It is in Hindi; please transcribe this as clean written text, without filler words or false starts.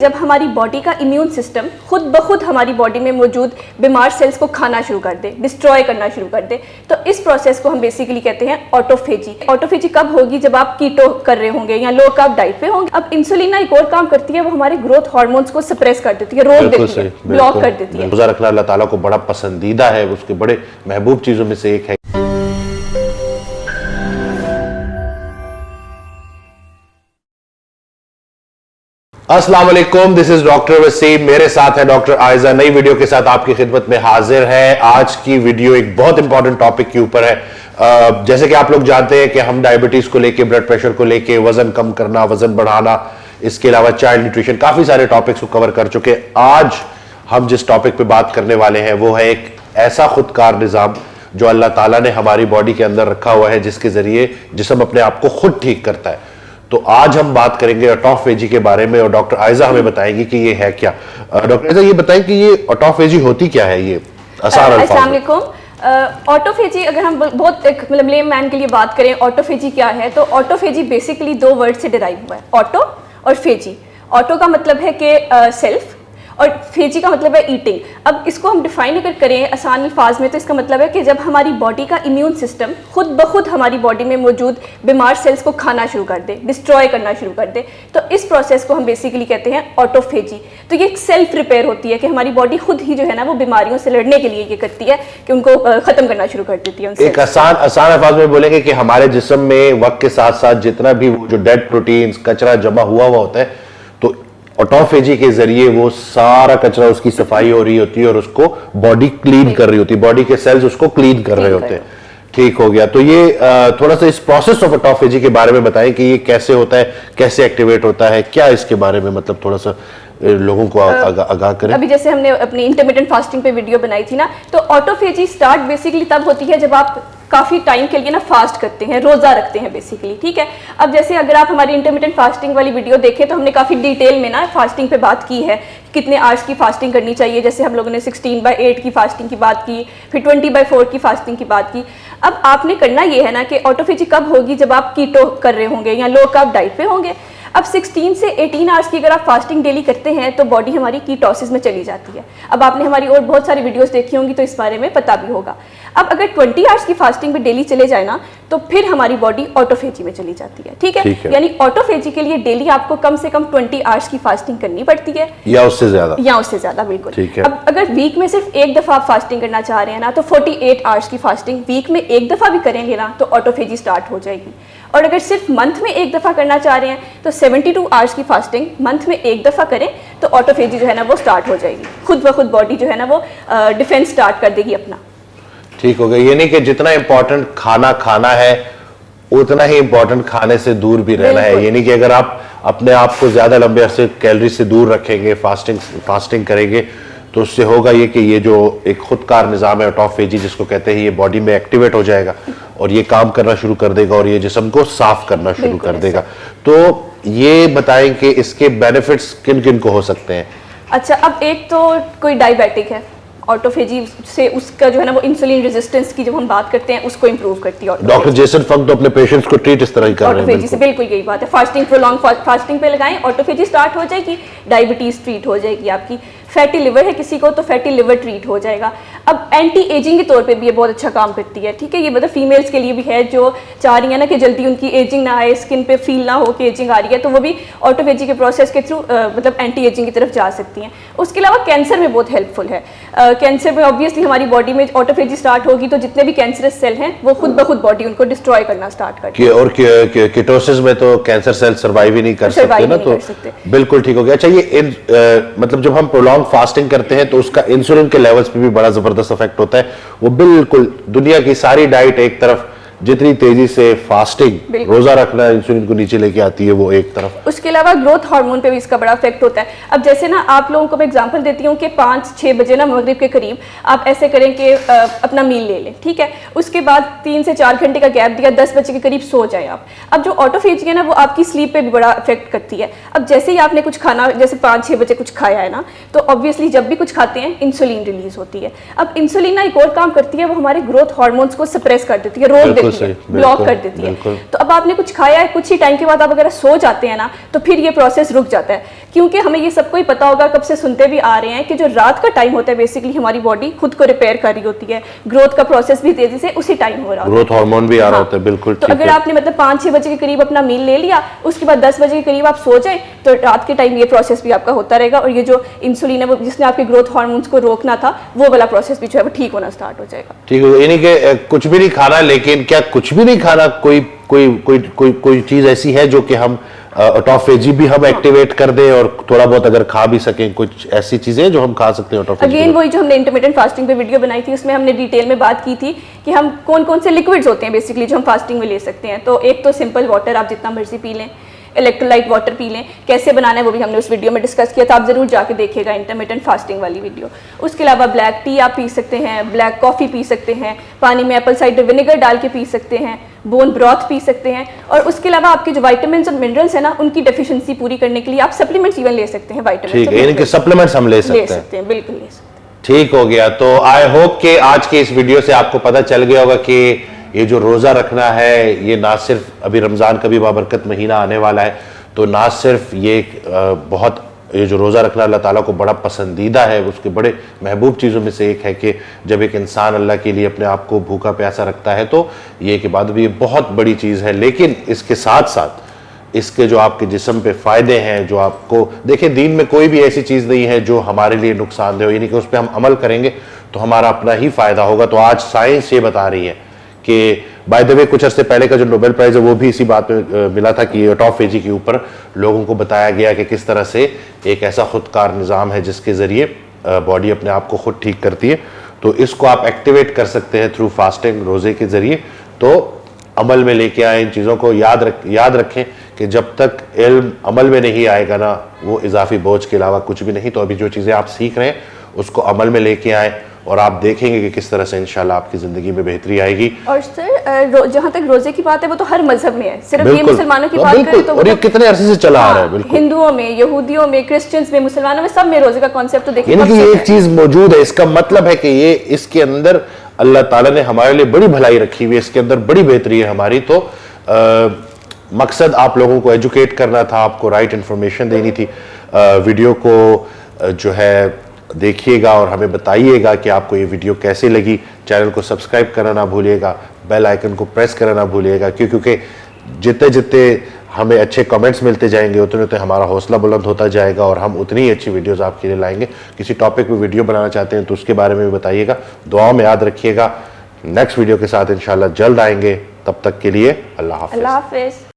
जब हमारी बॉडी का इम्यून सिस्टम खुद ब खुद हमारी बॉडी में मौजूद बीमार सेल्स को खाना शुरू कर दे, डिस्ट्रॉय करना शुरू कर दे, तो इस प्रोसेस को हम बेसिकली कहते हैं ऑटोफेजी। ऑटोफेजी कब होगी? जब आप कीटो कर रहे होंगे या लो कार्ब डाइट पे होंगे। अब इंसुलिन एक और काम करती है, वो हमारे ग्रोथ हार्मोन्स को सप्रेस कर देती है, रोक देती है, ब्लॉक कर देती है। रोजा रखना अल्लाह ताला को बड़ा पसंदीदा है, उसके बड़े महबूब चीजों में से एक है। अस्सलाम वालेकुम, दिस इज डॉक्टर वसीम, मेरे साथ है डॉक्टर आयजा। नई वीडियो के साथ आपकी खिदमत में हाजिर है। आज की वीडियो एक बहुत इंपॉर्टेंट टॉपिक के ऊपर है। जैसे कि आप लोग जानते हैं कि हम डायबिटीज को लेके, ब्लड प्रेशर को लेके, वजन कम करना, वजन बढ़ाना, इसके अलावा चाइल्ड न्यूट्रिशन, काफी सारे टॉपिक्स को कवर कर चुके। आज हम जिस टॉपिक पे बात करने वाले हैं वो है एक ऐसा खुदकार निजाम जो अल्लाह ताला ने हमारी बॉडी के अंदर रखा हुआ है, जिसके जरिए जिस्म अपने आप को खुद ठीक करता है। तो आज हम बात करेंगे ऑटोफेजी के बारे में और डॉक्टर आयजा हमें बताएंगी कि ये है क्या। डॉक्टर आयजा ये बताएं कि ये ऑटोफेजी होती क्या है, ये आसान अल्फाज में। ऑटोफेजी अगर हम बहुत एक मतलब लेम मैन के लिए बात करें, ऑटोफेजी क्या है, तो ऑटोफेजी बेसिकली दो वर्ड से डिराइव हुआ है, ऑटो और फेजी। ऑटो का मतलब है कि सेल्फ और फेजी का मतलब है ईटिंग। अब इसको हम डिफाइन अगर करें आसान अल्फाज में, तो इसका मतलब है कि जब हमारी बॉडी का इम्यून सिस्टम खुद ब खुद हमारी बॉडी में मौजूद बीमार सेल्स को खाना शुरू कर दे, डिस्ट्रॉय करना शुरू कर दे, तो इस प्रोसेस को हम बेसिकली कहते हैं ऑटोफेजी। तो ये एक सेल्फ रिपेयर होती है कि हमारी बॉडी खुद ही जो है ना वो बीमारियों से लड़ने के लिए ये करती है कि उनको खत्म करना शुरू कर देती है। एक आसान अल्फाज में बोलेंगे कि हमारे जिस्म में वक्त के साथ साथ जितना भी वो जो डेड प्रोटीन्स, कचरा जमा हुआ होता है, तो ऑटोफेजी के जरिए वो सारा कचरा, उसकी सफाई हो रही होती है और उसको बॉडी क्लीन कर रही होती है, बॉडी के सेल्स उसको क्लीन कर रहे होते हैं। ठीक हो गया। तो ये थोड़ा सा इस प्रोसेस ऑफ ऑटोफेजी के बारे में बताएं कि ये कैसे होता है, कैसे एक्टिवेट होता है, क्या इसके बारे में मतलब थोड़ा सा लोगों को आगाह करें। अभी जैसे हमने अपनी इंटरमिटेंट फास्टिंग पे वीडियो बनाई थी ना, तो ऑटोफेजी स्टार्ट बेसिकली तब होती है जब आप काफ़ी टाइम के लिए ना फास्ट करते हैं, रोज़ा रखते हैं बेसिकली, ठीक है। अब जैसे अगर आप हमारी इंटरमिटेंट फास्टिंग वाली वीडियो देखें तो हमने काफ़ी डिटेल में ना फास्टिंग पे बात की है, कितने आवर्स की फास्टिंग करनी चाहिए। जैसे हम लोगों ने 16/8 की फास्टिंग की बात की, फिर 20/4 की फास्टिंग की बात की। अब आपने करना ये है ना कि ऑटोफेजी कब होगी? जब आप कीटो कर रहे होंगे या लो कार्ब डाइट पे होंगे। अब 16 से 18 आवर्स की अगर आप फास्टिंग डेली करते हैं तो बॉडी हमारी कीटोसिस में चली जाती है। अब आपने हमारी और बहुत सारी वीडियोस देखी होंगी तो इस बारे में पता भी होगा। अब अगर 20 आवर्स की फास्टिंग पे डेली चले जाए ना, तो फिर हमारी बॉडी ऑटोफेजी में चली जाती है, ठीक है। यानी ऑटोफेजी के लिए डेली आपको कम से कम 20 आवर्स की फास्टिंग करनी पड़ती है, या उससे ज्यादा बिल्कुल। अब अगर वीक में सिर्फ एक दफा आप फास्टिंग करना चाह रहे हैं ना, तो 48 आवर्स की फास्टिंग वीक में एक दफा भी करेंगे ना तो ऑटोफेजी स्टार्ट हो जाएगी। और अगर सिर्फ मंथ में एक दफा करना चाह रहे हैं तो 72 आवर्स की फास्टिंग मंथ में एक दफा करें तो ऑटोफेजी जो है ना वो स्टार्ट हो जाएगी, खुद ब खुद बॉडी जो है ना वो डिफेंस स्टार्ट कर देगी अपना। ठीक हो गया। ये नहीं कि जितना इंपॉर्टेंट खाना खाना है उतना ही इंपॉर्टेंट खाने से दूर भी रहना है। ये नहीं कि अगर आप अपने आप को ज्यादा लंबे अरसे कैलोरी से दूर रखेंगे, फास्टिंग करेंगे, तो उससे होगा ये कि ये जो एक खुदकार निजाम है ऑटोफेजी जिसको कहते हैं, ये बॉडी में एक्टिवेट हो जाएगा और ये काम करना शुरू कर देगा और ये जिस्म को साफ करना शुरू कर देगा। तो ये बताएं कि इसके बेनिफिट्स किन किन को हो सकते हैं। अच्छा, अब एक तो कोई डायबिटिक है, ऑटोफेजी से उसका जो है ना वो इंसुलिन रेजिस्टेंस की जब हम बात करते हैं उसको इंप्रूव करती है। डॉक्टर जेसन फंक तो अपने पेशेंट्स को ट्रीट इस तरह ही कर रहे हैं। ऑटोफेजी से बिल्कुल यही बात है। फास्टिंग प्रोलॉन्ग फास्टिंग पे लगाएं, ऑटोफेजी स्टार्ट हो जाएगी, डायबिटीज ट्रीट हो जाएगी आपकी। फैटी लिवर है किसी को तो फैटी लिवर ट्रीट हो जाएगा। अब एंटी एजिंग के तौर पे भी ये बहुत अच्छा काम करती है, ठीक है। ये मतलब फीमेल्स के लिए भी है जो चाह रही है ना कि जल्दी उनकी एजिंग ना आए, स्किन पे फील ना हो कि एजिंग आ रही है, तो वो भी ऑटोफेजी के प्रोसेस के थ्रू मतलब एंटी एजिंग की तरफ जा सकती हैं। उसके अलावा कैंसर में बहुत हेल्पफुल है। कैंसर में ऑब्वियसली हमारी बॉडी में ऑटोफेजी स्टार्ट होगी तो जितने भी कैंसरस सेल हैं वो खुद ब खुद बॉडी उनको डिस्ट्रॉय करना स्टार्ट करती है। और कीटोसिस में तो कैंसर सेल सर्वाइव ही नहीं कर सकते ना, तो बिल्कुल ठीक हो गया। अच्छा, ये मतलब जब हम प्रोलॉन्ग फास्टिंग करते हैं तो उसका इंसुलिन के लेवल्स पे भी बड़ा जबरदस्त इफेक्ट होता है। वो बिल्कुल दुनिया की सारी डाइट एक तरफ, जितनी तेजी से फास्टिंग, रोजा रखना इंसुलिन को नीचे लेके आती है, वो एक तरफ। उसके अलावा ग्रोथ हार्मोन पे भी इसका बड़ा इफेक्ट होता है। अब जैसे ना आप लोगों को मैं एग्जांपल देती हूँ कि 5-6 बजे ना मगरिब के करीब आप ऐसे करें कि अपना मील ले लें, ठीक है। उसके बाद 3 से 4 घंटे का गैप दिया, 10 बजे के करीब सो जाए आप। अब जो ऑटोफेजी है ना वो आपकी स्लीप पे भी बड़ा इफेक्ट करती है। अब जैसे ही आपने कुछ खाना, जैसे 5-6 बजे कुछ खाया है ना, तो ऑब्वियसली जब भी कुछ खाते हैं इंसुलिन रिलीज होती है। अब इंसुलिन ना एक और काम करती है, वो हमारे ग्रोथ हार्मोन्स को सप्रेस कर देती है, रोक देती है, ब्लॉक कर देती है। तो अब आपने कुछ खाया है, कुछ ही टाइम के बाद आप अगर सो जाते हैं ना तो फिर ये प्रोसेस रुक जाता है। क्योंकि हमें ये सबको ही पता होगा, कब से सुनते भी आ रहे हैं कि जो रात का टाइम होता है बेसिकली हमारी बॉडी खुद को रिपेयर कर रही होती है, ग्रोथ का प्रोसेस भी तेजी से उसी टाइम हो रहा होता है, ग्रोथ हार्मोन भी आ रहा होता है। बिल्कुल तो अगर आपने मतलब 5-6 बजे के करीब अपना मील ले लिया, उसके बाद 10 बजे के करीब आप सो जाए, तो रात के टाइम ये प्रोसेस भी आपका होता रहेगा, और ये जो इंसुलिन है वो जिसने आपके ग्रोथ हार्मोन्स को रोकना था, वो वाला प्रोसेस भी जो है वो ठीक होना स्टार्ट हो जाएगा। ठीक है, यानी कि कुछ भी नहीं खाना, लेकिन क्या कुछ भी नहीं खाना, कोई कोई कोई कोई कोई चीज ऐसी है जो कि हम ऑटोफेजी भी हम एक्टिवेट कर दें, और थोड़ा बहुत अगर खा भी सकें, कुछ ऐसी चीजें जो हम खा सकते हैं ऑटोफेजी? अगेन वही जो हमने इंटरमिटेंट फास्टिंग पे वीडियो बनाई थी, उसमें हमने डिटेल में बात की थी कि हम कौन कौन से लिक्विड्स होते हैं बेसिकली जो हम फास्टिंग में ले सकते हैं। तो एक तो सिंपल वाटर, आप जितना मर्जी पी लें, इलेक्ट्रोलाइट वाटर पी लें, कैसे बनाना है वो भी हमने उस वीडियो में डिस्कस किया था, आप जरूर जाके देखिएगा इंटरमिटेंट फास्टिंग वाली वीडियो। उसके अलावा ब्लैक टी आप पी सकते हैं, ब्लैक कॉफ़ी पी सकते हैं, पानी में एप्पल साइडर विनेगर डाल के पी सकते हैं, बोन ब्रॉथ पी सकते हैं, और उसके अलावा आपके जो विटामिन और मिनरल्स है ना, उनकी डेफिशिएंसी पूरी करने के लिए आप सप्लीमेंट्स इवन ले सकते हैं, विटामिन। ठीक है, यानी कि सप्लीमेंट्स हम ले सकते हैं, बिल्कुल ले सकते हैं। ठीक हो गया। तो आई होप कि आज के इस वीडियो से आपको पता चल गया होगा कि ये जो रोजा रखना है, ये ना सिर्फ अभी रमजान का भी बाबरकत महीना आने वाला है, तो ना सिर्फ ये बहुत, ये जो रोज़ा रखना अल्लाह ताला को बड़ा पसंदीदा है, उसके बड़े महबूब चीज़ों में से एक है कि जब एक इंसान अल्लाह के लिए अपने आप को भूखा प्यासा रखता है तो ये एक इबादत भी बहुत बड़ी चीज़ है। लेकिन इसके साथ साथ इसके जो आपके जिस्म पे फ़ायदे हैं, जो आपको देखिए, दीन में कोई भी ऐसी चीज़ नहीं है जो हमारे लिए नुकसानदेह हो, यानी कि उस पर हम अमल करेंगे तो हमारा अपना ही फ़ायदा होगा। तो आज साइंस ये बता रही है कि बाय द वे कुछ अर्से पहले का जो नोबेल प्राइज है वो भी इसी बात में मिला था कि ऑटोफेजी के ऊपर लोगों को बताया गया कि किस तरह से एक ऐसा खुदकार निज़ाम है जिसके ज़रिए बॉडी अपने आप को खुद ठीक करती है। तो इसको आप एक्टिवेट कर सकते हैं थ्रू फास्टिंग, रोज़े के ज़रिए। तो अमल में लेके आए इन चीज़ों को, याद रखें कि जब तक इल्म अमल में नहीं आएगा ना, वो इजाफी बोझ के अलावा कुछ भी नहीं। तो अभी जो चीज़ें आप सीख रहे हैं उसको अमल में लेके आएँ, और आप देखेंगे कि किस तरह से इंशाल्लाह आपकी जिंदगी में बेहतरी आएगी। और सर जहाँ तक रोजे की बात है वो तो हर मजहब में है, सिर्फ ये मुसलमानों की बात करें तो, और ये कितने अरसे से चला आ रहा है। बिल्कुल, हिंदुओं में, यहूदियों में, क्रिश्चियंस में, मुसलमानों में, सब में रोजे का कॉन्सेप्ट तो देखिए एक चीज मौजूद है। इसका मतलब है कि ये इसके अंदर अल्लाह ताला ने हमारे लिए बड़ी भलाई रखी हुई है, इसके अंदर बड़ी बेहतरी है हमारी। तो मकसद आप लोगों को एजुकेट करना था, आपको राइट इंफॉर्मेशन देनी थी। वीडियो को जो है देखिएगा और हमें बताइएगा कि आपको ये वीडियो कैसे लगी। चैनल को सब्सक्राइब करना ना भूलिएगा, बेल आइकन को प्रेस करना ना भूलिएगा, क्योंकि जितने जितने हमें अच्छे कमेंट्स मिलते जाएंगे उतने उतने हमारा हौसला बुलंद होता जाएगा, और हम उतनी ही अच्छी वीडियोस आपके लिए लाएंगे। किसी टॉपिक पे वीडियो बनाना चाहते हैं तो उसके बारे में भी बताइएगा। दुआ में याद रखिएगा। नेक्स्ट वीडियो के साथ इंशाल्लाह जल्द आएंगे। तब तक के लिए अल्लाह हाफ़िज़। अल्लाह हाफ़िज़।